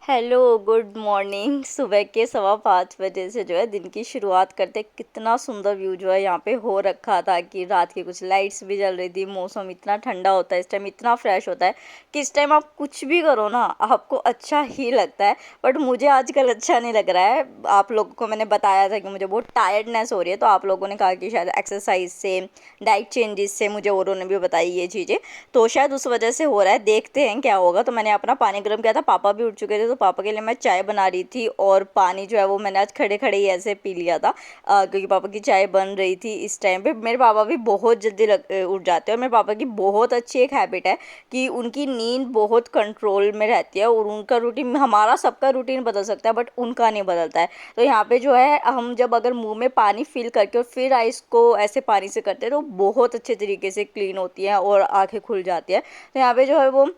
Hello, good morning. सुबह के 5:15 से जो है दिन की शुरुआत करते, कितना सुंदर व्यू जो है यहाँ पे हो रखा था कि रात की कुछ लाइट्स भी जल रही थी। मौसम इतना ठंडा होता है इस टाइम, इतना फ्रेश होता है कि इस टाइम आप कुछ भी करो ना आपको अच्छा ही लगता है। बट मुझे आजकल अच्छा नहीं लग रहा है। आप लोगों को मैंने बताया था कि मुझे बहुत टायर्डनेस हो रही है, तो आप लोगों ने कहा कि शायद एक्सरसाइज से, डाइट चेंजेस से, मुझे औरों ने भी बताई ये चीज़ें, तो शायद उस वजह से हो रहा है। देखते हैं क्या होगा। तो मैंने अपना पानी गर्म किया था, पापा भी उठ चुके थे, तो पापा के लिए मैं चाय बना रही थी और पानी जो है वो मैंने आज खड़े खड़े ही ऐसे पी लिया था, क्योंकि पापा की चाय बन रही थी। इस टाइम पे मेरे पापा भी बहुत जल्दी उठ जाते हैं, और मेरे पापा की बहुत अच्छी एक हैबिट है कि उनकी नींद बहुत कंट्रोल में रहती है, और उनका रूटीन, हमारा सबका रूटीन बदल सकता है बट उनका नहीं बदलता है। तो यहाँ पे जो है हम जब अगर मुंह में पानी फिल करके और फिर आइस को ऐसे पानी से करते हैं तो बहुत अच्छे तरीके से क्लीन होती है और आंखें खुल जाती है। तो यहाँ पे जो है वो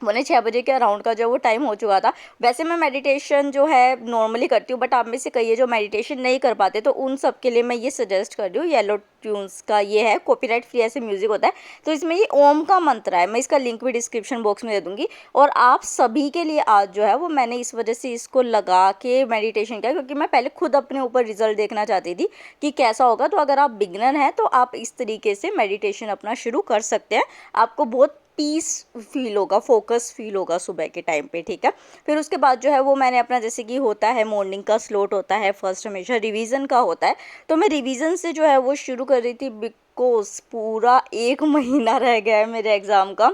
मैंने 6 बजे के अराउंड का जो वो टाइम हो चुका था। वैसे मैं मेडिटेशन जो है नॉर्मली करती हूँ, बट आप में से कई है जो मेडिटेशन नहीं कर पाते, तो उन सब के लिए मैं ये सजेस्ट कर रही हूँ। येलो ट्यून्स का ये है, कॉपीराइट फ्री ऐसे म्यूजिक होता है। तो इसमें ये ओम का मंत्र है, मैं इसका लिंक भी डिस्क्रिप्शन बॉक्स में दे दूंगी। और आप सभी के लिए आज जो है वो मैंने इस वजह से इसको लगा के मेडिटेशन किया, क्योंकि मैं पहले खुद अपने ऊपर रिजल्ट देखना चाहती थी कि कैसा होगा। तो अगर आप बिगनर हैं तो आप इस तरीके से मेडिटेशन अपना शुरू कर सकते हैं। आपको बहुत पीस फील होगा, फोकस फील होगा सुबह के टाइम पे, ठीक है। फिर उसके बाद जो है वो मैंने अपना, जैसे कि होता है मॉर्निंग का स्लॉट होता है फर्स्ट, हमेशा रिवीजन का होता है। तो मैं रिवीजन से जो है वो शुरू कर रही थी, बिकॉज पूरा एक महीना रह गया है मेरे एग्ज़ाम का।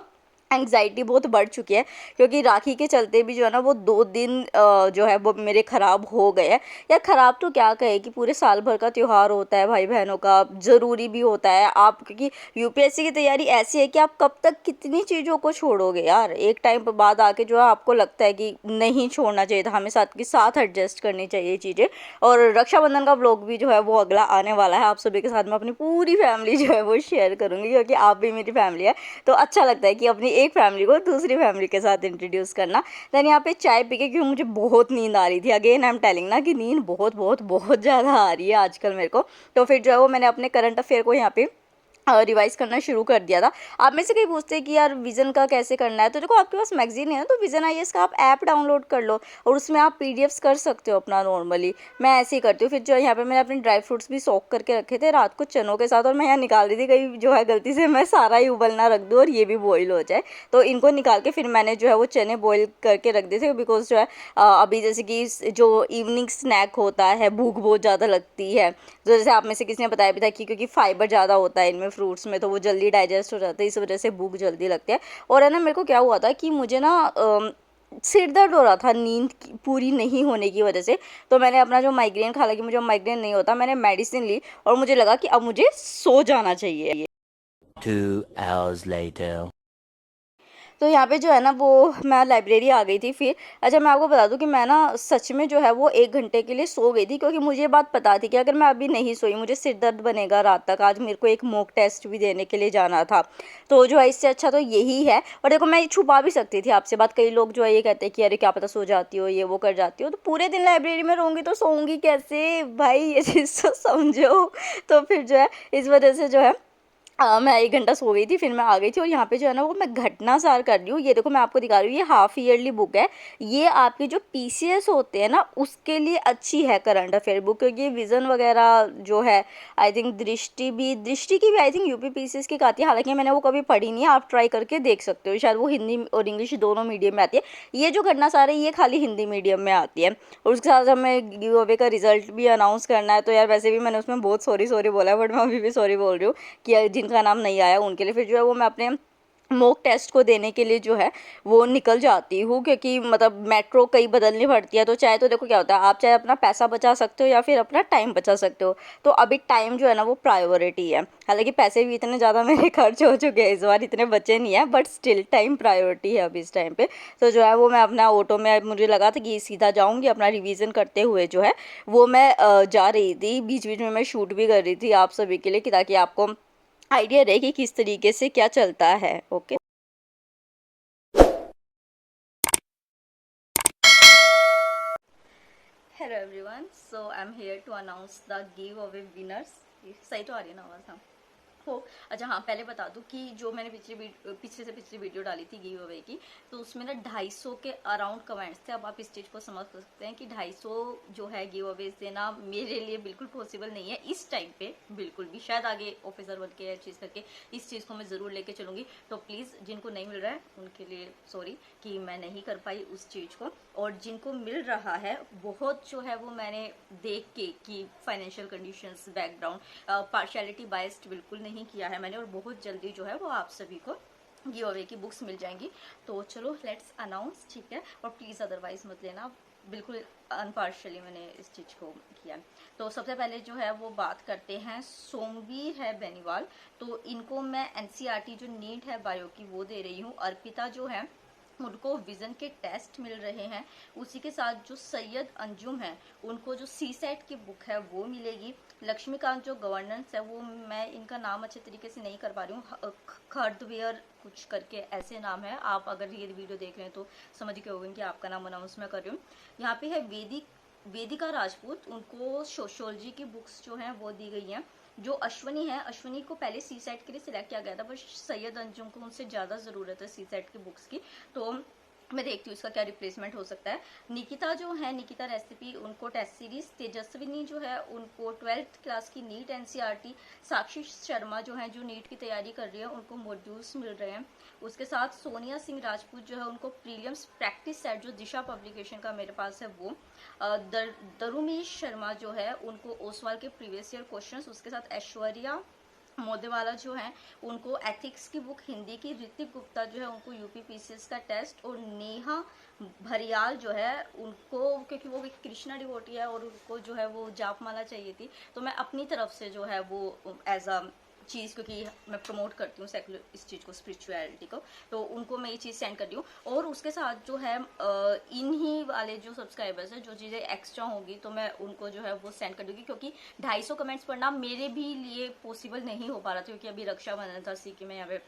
एंग्जाइटी बहुत बढ़ चुकी है, क्योंकि राखी के चलते भी जो है ना वो 2 दिन जो है वो मेरे ख़राब हो गए हैं। या ख़राब तो क्या कहे, कि पूरे साल भर का त्यौहार होता है भाई बहनों का, ज़रूरी भी होता है आप, क्योंकि यूपीएससी की तैयारी ऐसी है कि आप कब तक कितनी चीज़ों को छोड़ोगे यार। एक टाइम पर बाद आके जो है आपको लगता है कि नहीं छोड़ना चाहिए था, हमें साथ के साथ एडजस्ट करनी चाहिए चीज़ें। और रक्षाबंधन का ब्लॉग भी जो है वो अगला आने वाला है, आप सभी के साथ मैं अपनी पूरी फैमिली जो है वो शेयर करूँगी, क्योंकि आप भी मेरी फैमिली है। तो अच्छा लगता है कि अपनी एक फैमिली को दूसरी फैमिली के साथ इंट्रोड्यूस करना। देन यहाँ पे चाय पी के, क्योंकि मुझे बहुत नींद आ रही थी, अगेन आई एम टेलिंग ना कि नींद बहुत बहुत बहुत ज़्यादा आ रही है आजकल मेरे को। तो फिर जो है वो मैंने अपने करंट अफेयर को यहाँ पे रिवाइज करना शुरू कर दिया था। आप में से कहीं पूछते हैं कि यार विज़न का कैसे करना है, तो देखो आपके पास मैगजीन है ना, तो विज़न आईएएस का आप ऐप डाउनलोड कर लो और उसमें आप पीडीएफ्स कर सकते हो अपना नॉर्मली। मैं ऐसे ही करती हूँ। फिर जो यहाँ पे मैंने अपने ड्राई फ्रूट्स भी सोक करके रखे थे रात को चनों के साथ, और मैं यहाँ निकाल रही थी कहीं जो है गलती से मैं सारा ही उबलना रख दूँ और ये भी बॉईल हो जाए। तो इनको निकाल के फिर मैंने जो है वो चने बॉईल करके रख दिए थे, बिकॉज जो है अभी जैसे कि जो इवनिंग स्नैक होता है, भूख बहुत ज़्यादा लगती है। तो जैसे आप में से किसी ने बताया भी था कि क्योंकि फाइबर ज़्यादा होता है इनमें फ्रूट्स में, तो वो जल्दी डाइजेस्ट हो जाता है, इस वजह से भूख जल्दी लगती है। और है ना, मेरे को क्या हुआ था कि मुझे ना सिर दर्द हो रहा था नींद पूरी नहीं होने की वजह से। तो मैंने अपना जो माइग्रेन, हालांकि मुझे माइग्रेन नहीं होता, मैंने मेडिसिन ली और मुझे लगा कि अब मुझे सो जाना चाहिए। 2 hours later. तो यहाँ पे जो है ना वो मैं लाइब्रेरी आ गई थी फिर। अच्छा, मैं आपको बता दूँ कि मैं ना सच में जो है वो 1 घंटे के लिए सो गई थी, क्योंकि मुझे ये बात पता थी कि अगर मैं अभी नहीं सोई मुझे सिर दर्द बनेगा रात तक। आज मेरे को एक मॉक टेस्ट भी देने के लिए जाना था, तो जो है इससे अच्छा तो यही है। और देखो, मैं छुपा भी सकती थी आपसे बात। कई लोग जो है ये कहते हैं कि अरे क्या पता सो जाती हो, ये वो कर जाती हो, तो पूरे दिन लाइब्रेरी में रहूँगी तो सोऊंगी कैसे भाई, ये चीज़ तो समझो। तो फिर जो है इस वजह से जो है मैं 1 घंटा सो गई थी, फिर मैं आ गई थी। और यहाँ पे जो है ना वो मैं घटनासार कर रही हूँ। ये देखो, मैं आपको दिखा रही हूँ, ये हाफ ईयरली बुक है। ये आपके जो पीसीएस होते हैं ना उसके लिए अच्छी है करंट अफेयर बुक, क्योंकि विज़न वगैरह जो है, आई थिंक दृष्टि की भी आई थिंक यूपी पीसीएस की आती है। हालांकि मैंने वो कभी पढ़ी नहीं है, आप ट्राई करके देख सकते हो, शायद वो हिंदी और इंग्लिश दोनों मीडियम में आती है। ये जो घटनासार है ये खाली हिंदी मीडियम में आती है। और उसके साथ हमें गिव अवे का रिजल्ट भी अनाउंस करना है। तो यार वैसे भी मैंने उसमें बहुत सॉरी सॉरी बोला है, बट मैं अभी भी सॉरी बोल रही हूँ कि जिनका नाम नहीं आया उनके लिए। फिर जो है वो मैं अपने मॉक टेस्ट को देने के लिए जो है वो निकल जाती हूँ, क्योंकि मतलब मेट्रो कई बदलनी पड़ती है। तो चाहे तो देखो क्या होता है, आप चाहे अपना पैसा बचा सकते हो या फिर अपना टाइम बचा सकते हो। तो अभी टाइम जो है ना वो प्रायोरिटी है। हालांकि पैसे भी इतने ज़्यादा मेरे खर्च हो चुके हैं इस बार, इतने बचे नहीं है, बट स्टिल टाइम प्रायोरिटी है अभी इस टाइम पे। तो जो है वो मैं अपना ऑटो में, मुझे लगा था कि सीधा जाऊँगी, अपना रिवीजन करते हुए जो है वो मैं जा रही थी। बीच बीच में मैं शूट भी कर रही थी आप सभी के लिए, कि ताकि आपको आइडिया रहे कि किस तरीके से क्या चलता है। Okay. Hello everyone, so I am here to announce the giveaway winners. सही तो आ रही है ना आवाज़? हाँ। हो। अच्छा हाँ, पहले बता दूं कि जो मैंने पिछली वीडियो डाली थी गिव अवे की, तो उसमें ना 250 के अराउंड कमेंट्स थे। अब आप इस चीज़ को समझ सकते हैं कि 250 जो है गिव अवे देना मेरे लिए बिल्कुल पॉसिबल नहीं है इस टाइम पे, बिल्कुल भी। शायद आगे ऑफिसर बन के चीज़ करके इस चीज़ को मैं ज़रूर लेके चलूँगी। तो प्लीज़ जिनको नहीं मिल रहा है उनके लिए सॉरी कि मैं नहीं कर पाई उस चीज़ को, और जिनको मिल रहा है बहुत जो है वो मैंने देख के कि financial conditions, background, partiality biased बिल्कुल नहीं किया है मैंने, और बहुत जल्दी जो है वो आप सभी को गिव अवे की बुक्स मिल जाएंगी। तो चलो लेट्स अनाउंस, ठीक है। और प्लीज़ अदरवाइज मत लेना, बिल्कुल अनपार्शली मैंने इस चीज़ को किया। तो सबसे पहले जो है वो बात करते हैं, सोमवीर है बेनीवाल, तो इनको मैं एनसीईआरटी जो नीट है बायो की वो दे रही हूँ। अर्पिता जो है उनको विजन के टेस्ट मिल रहे हैं। उसी के साथ जो सैयद अंजुम है उनको जो सी सेट की बुक है वो मिलेगी। लक्ष्मीकांत जो गवर्नेंस है वो, मैं इनका नाम अच्छे तरीके से नहीं कर पा रही हूँ, खर्दवेयर कुछ करके ऐसे नाम है, आप अगर ये वीडियो देख रहे हैं तो समझ गए होंगे कि आपका नाम अनाउंस मैं कर रही हूँ। यहाँ पे है वेदिका राजपूत, उनको सोशियोलॉजी की बुक्स जो हैं वो दी गई हैं। जो अश्वनी है, अश्वनी को पहले सी सेट के लिए सिलेक्ट किया गया था, पर सैयद अंजुम को उनसे ज़्यादा ज़रूरत है सी सेट की बुक्स की, तो मैं देखती हूँ इसका क्या रिप्लेसमेंट हो सकता है। निकिता जो है, निकिता रेसिपी, उनको टेस्ट सीरीज। तेजस्विनी जो है उनको 12th क्लास की नीट एनसीईआरटी। साक्षी शर्मा जो है जो नीट की तैयारी कर रही है उनको मॉड्यूल्स मिल रहे हैं। उसके साथ सोनिया सिंह राजपूत जो है उनको प्रीलियम्स प्रैक्टिस सेट जो दिशा पब्लिकेशन का मेरे पास है वो। दरुमेश शर्मा जो है उनको ओसवाल के प्रीवियस ईयर क्वेश्चंस। उसके साथ ऐश्वर्या मोदेवाला जो है उनको एथिक्स की बुक हिंदी की। ऋतिक गुप्ता जो है उनको यूपी पीसीएस का टेस्ट। और नेहा भरियाल जो है उनको, क्योंकि वो कृष्णा डिवोटी है और उनको जो है वो जापमाला चाहिए थी, तो मैं अपनी तरफ से जो है वो एज अ चीज़, क्योंकि मैं प्रमोट करती हूँ सेकुलर इस चीज़ को, स्पिरिचुअलिटी को, तो उनको मैं ये चीज़ सेंड कर रही हूँ। और उसके साथ जो है इन्हीं वाले जो सब्सक्राइबर्स हैं, जो चीज़ें एक्स्ट्रा होंगी तो मैं उनको जो है वो सेंड कर दूँगी, क्योंकि 250 कमेंट्स पढ़ना मेरे भी लिए पॉसिबल नहीं हो पा रहा था, क्योंकि अभी रक्षाबंधन था, सी कि मैं यहाँ पे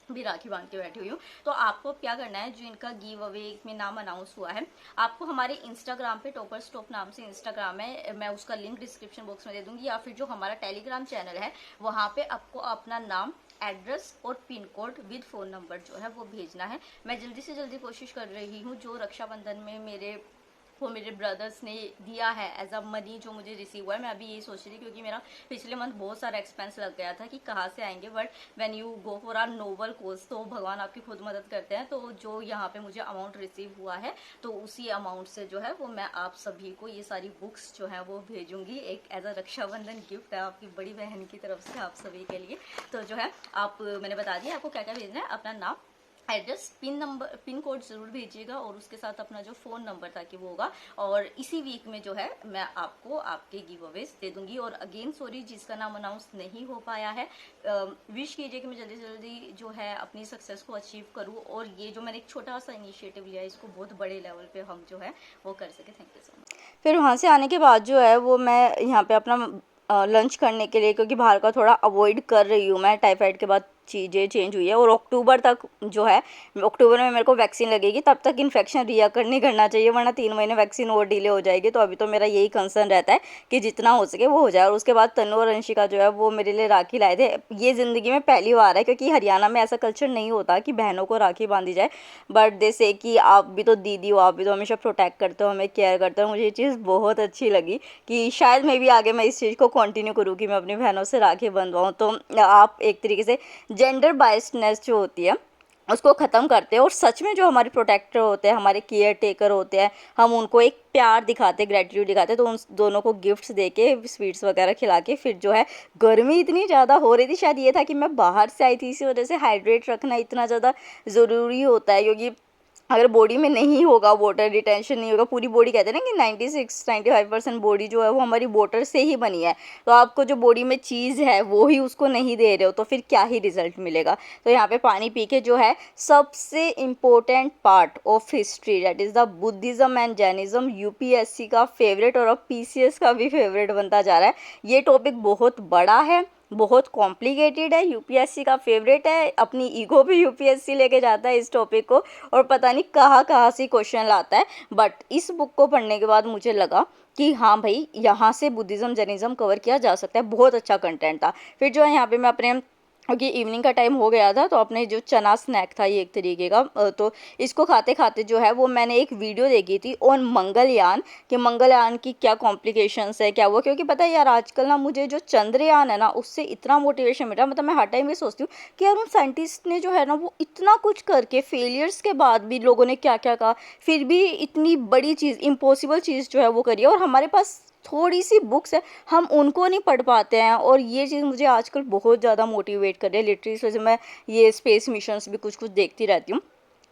भी राखी बांध के बैठी हुई हूँ। तो आपको क्या करना है, जो इनका गिव अवे में नाम अनाउंस हुआ है, आपको हमारे इंस्टाग्राम पे टॉपर्स टॉप नाम से इंस्टाग्राम है, मैं उसका लिंक डिस्क्रिप्शन बॉक्स में दे दूंगी, या फिर जो हमारा टेलीग्राम चैनल है वहाँ पे आपको अपना नाम, एड्रेस और pin code with phone number जो है वो भेजना है। मैं जल्दी से जल्दी कोशिश कर रही हूँ, जो रक्षाबंधन में मेरे ब्रदर्स ने दिया है एज अ मनी जो मुझे रिसीव हुआ है, मैं अभी यही सोच रही थी, क्योंकि मेरा पिछले मंथ बहुत सारा एक्सपेंस लग गया था कि कहाँ से आएंगे, but when you go for our noble cause तो भगवान आपकी खुद मदद करते हैं। तो जो यहाँ पे मुझे अमाउंट रिसीव हुआ है, तो उसी अमाउंट से जो है वो मैं आप सभी को ये सारी बुक्स जो है वो भेजूंगी, एक एज अ रक्षाबंधन गिफ्ट है आपकी बड़ी बहन की तरफ से आप सभी के लिए। तो जो है आप, मैंने बता दिया आपको क्या क्या भेजना है, अपना नाम, एड्रेस, पिन कोड जरूर भेजिएगा, और उसके साथ अपना जो फ़ोन नंबर ताकि वो होगा। और इसी वीक में जो है मैं आपको आपके गिव अवेज दे दूंगी। और अगेन सॉरी जिसका नाम अनाउंस नहीं हो पाया है, विश कीजिए कि मैं जल्दी से जल्दी जो है अपनी सक्सेस को अचीव करूँ, और ये जो मैंने एक छोटा सा इनिशिएटिव लिया है इसको बहुत बड़े लेवल पे हम जो है वो कर सके। Thank you so much. फिर वहाँ से आने के बाद जो है वो मैं यहाँ पे अपना लंच करने के लिए, क्योंकि बाहर का थोड़ा अवॉइड कर रही हूँ मैं, टाइफाइड के बाद चीज़ें चेंज हुई है, और अक्टूबर तक जो है, अक्टूबर में मेरे को वैक्सीन लगेगी, तब तक इन्फेक्शन रियाकर नहीं करना चाहिए, वरना 3 महीने वैक्सीन और डिले हो जाएगी। तो अभी तो मेरा यही कंसर्न रहता है कि जितना हो सके वो हो जाए। और उसके बाद तनु और अंशिका जो है वो मेरे लिए राखी लाए थे। ये ज़िंदगी में पहली बार है, क्योंकि हरियाणा में ऐसा कल्चर नहीं होता कि बहनों को राखी बांधी जाए, बट दे से कि आप भी तो दीदी हो, आप भी तो हमेशा प्रोटेक्ट करते हो, हमें केयर करते हो। मुझे ये चीज़ बहुत अच्छी लगी कि शायद मैं भी आगे मैं इस चीज़ को कंटिन्यू करूँ कि मैं अपनी बहनों से राखी बंधवाऊँ। तो आप एक तरीके से जेंडर बायस्डनेस जो होती है उसको ख़त्म करते हैं, और सच में जो हमारे प्रोटेक्टर होते हैं, हमारे केयर टेकर होते हैं, हम उनको एक प्यार दिखाते, ग्रेटिट्यूड दिखाते, तो उन दोनों को गिफ्ट्स दे के, स्वीट्स वगैरह खिला के, फिर जो है गर्मी इतनी ज़्यादा हो रही थी, शायद ये था कि मैं बाहर से आई थी, इसी वजह से हाइड्रेट रखना इतना ज़्यादा ज़रूरी होता है, क्योंकि अगर बॉडी में नहीं होगा वाटर रिटेंशन नहीं होगा, पूरी बॉडी कहते हैं ना कि 96-95% बॉडी जो है वो हमारी वाटर से ही बनी है, तो आपको जो बॉडी में चीज़ है वो ही उसको नहीं दे रहे हो, तो फिर क्या ही रिजल्ट मिलेगा। तो यहाँ पे पानी पी के जो है सबसे important part of history, that is the Buddhism and Jainism, UPSC का फेवरेट और अब पीसीएस का भी फेवरेट बनता जा रहा है। ये टॉपिक बहुत बड़ा है, बहुत कॉम्प्लिकेटेड है, यूपीएससी का फेवरेट है, अपनी ईगो भी यूपीएससी लेके जाता है इस टॉपिक को, और पता नहीं कहाँ कहाँ से क्वेश्चन लाता है। बट इस बुक को पढ़ने के बाद मुझे लगा कि हाँ भाई, यहाँ से बुद्धिज़्म जैनिज़्म कवर किया जा सकता है, बहुत अच्छा कंटेंट था। फिर जो है यहाँ पे मैं अपने क्योंकि इवनिंग का टाइम हो गया था, तो अपने जो चना स्नैक था ये एक तरीके का, तो इसको खाते खाते जो है वो मैंने एक वीडियो देखी थी ऑन मंगलयान, कि मंगलयान की क्या कॉम्प्लिकेशंस है क्या वो, क्योंकि पता है यार आजकल ना मुझे जो चंद्रयान है ना उससे इतना मोटिवेशन मिला, मतलब मैं हर टाइम ये सोचती हूँ कि यार उन साइंटिस्ट ने जो है ना वो इतना कुछ करके फेलियर्स के बाद भी लोगों ने क्या क्या कहा, फिर भी इतनी बड़ी चीज़, इम्पॉसिबल चीज़ जो है वो करी है, और हमारे पास थोड़ी सी बुक्स है, हम उनको नहीं पढ़ पाते हैं। और ये चीज़ मुझे आजकल बहुत ज़्यादा मोटिवेट कर रही है लिटरली, इस वजह से मैं ये स्पेस मिशंस भी कुछ कुछ देखती रहती हूँ।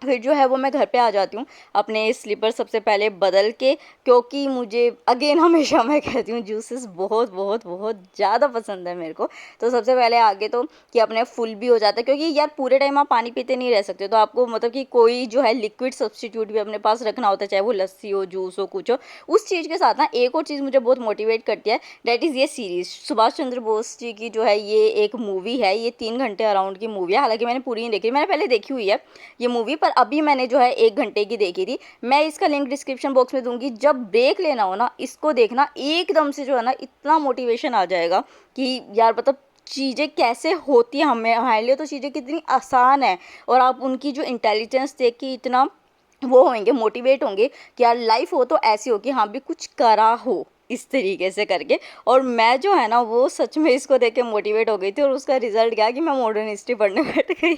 फिर जो है वो मैं घर पे आ जाती हूँ, अपने स्लीपर सबसे पहले बदल के, क्योंकि मुझे अगेन हमेशा मैं कहती हूँ जूसेस बहुत बहुत बहुत ज़्यादा पसंद है मेरे को। तो सबसे पहले आगे तो कि अपने फुल भी हो जाता है, क्योंकि यार पूरे टाइम आप पानी पीते नहीं रह सकते, तो आपको मतलब कि कोई जो है लिक्विड सब्स्टिट्यूट भी अपने पास रखना होता है, चाहे वो लस्सी हो, जूस हो, कुछ हो। उस चीज़ के साथ ना एक और चीज़ मुझे बहुत मोटिवेट करती है, डेट इज़ ये सीरीज़ सुभाष चंद्र बोस जी की जो है ये एक मूवी है, ये 3 घंटे अराउंड की मूवी है। हालांकि मैंने पूरी नहीं देखी, मैंने पहले देखी हुई है ये मूवी, पर अभी मैंने जो है 1 घंटे की देखी थी। मैं इसका लिंक डिस्क्रिप्शन बॉक्स में दूंगी, जब ब्रेक लेना हो ना इसको देखना, एकदम से जो है ना इतना मोटिवेशन आ जाएगा कि यार मतलब चीज़ें कैसे होती हैं, हमें हमारे लिए तो चीज़ें कितनी आसान है, और आप उनकी जो इंटेलिजेंस देख के इतना वो होंगे, मोटिवेट होंगे कि यार लाइफ हो तो ऐसी हो कि हाँ भी कुछ करा हो इस तरीके से करके। और मैं जो है ना वो सच में इसको देख के मोटिवेट हो गई थी, और उसका रिजल्ट क्या कि मैं मॉडर्न हिस्ट्री पढ़ने बैठ गई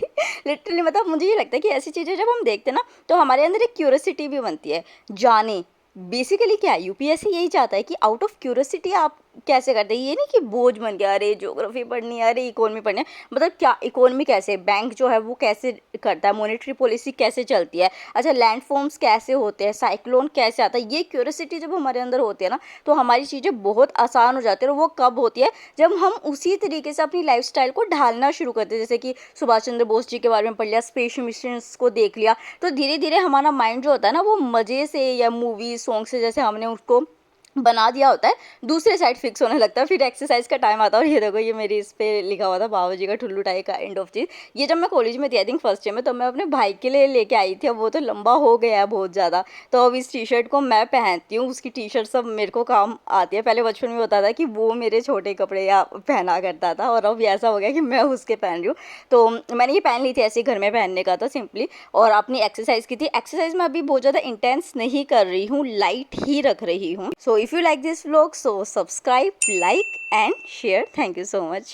लिटरली। मतलब मुझे ये लगता है कि ऐसी चीज़ें जब हम देखते हैं ना तो हमारे अंदर एक क्यूरियोसिटी भी बनती है, जाने बेसिकली क्या है, यूपीएससी यही चाहता है कि आउट ऑफ क्यूरियोसिटी आप कैसे करते हैं, ये नहीं कि बोझ बन गया, अरे ज्योग्राफी पढ़नी है, अरे इकोनॉमी पढ़नी है, मतलब क्या इकोनॉमी कैसे, बैंक जो है वो कैसे करता है, मॉनेटरी पॉलिसी कैसे चलती है, अच्छा लैंड फॉर्म्स कैसे होते हैं, साइक्लोन कैसे आता है, ये क्यूरियोसिटी जब हमारे अंदर होती है ना तो हमारी चीज़ें बहुत आसान हो जाती है। और वो कब होती है, जब हम उसी तरीके से अपनी लाइफस्टाइल को ढालना शुरू करते हैं, जैसे कि सुभाष चंद्र बोस जी के बारे में पढ़ लिया, स्पेस मिशंस को देख लिया, तो धीरे धीरे हमारा माइंड जो होता है ना वो मज़े से या मूवी सॉन्ग से जैसे हमने उसको बना दिया होता है, दूसरे साइड फिक्स होने लगता है। फिर एक्सरसाइज का टाइम आता है, और ये देखो ये मेरी इस पे लिखा हुआ था बाबा जी का ठुल्लू टाई का एंड ऑफ चीज़। ये जब मैं कॉलेज में थी आई थिंक फर्स्ट ईयर में, तो मैं अपने भाई के लिए लेके आई थी, अब वो तो लंबा हो गया है बहुत ज़्यादा, तो अब इस टी शर्ट को मैं पहनती हूँ, उसकी टी शर्ट सब मेरे को काम आती है। पहले बचपन में होता था कि वो मेरे छोटे कपड़े या पहना करता था, और अब ऐसा हो गया कि मैं उसके पहन रही हूँ। तो मैंने ये पहन ली थी, ऐसे घर में पहनने का था सिंपली, और अपनी एक्सरसाइज की थी। एक्सरसाइज में अभी बहुत ज़्यादा इंटेंस नहीं कर रही हूँ, लाइट ही रख रही हूँ। So if you like this vlog, so subscribe, like and share. Thank you so much.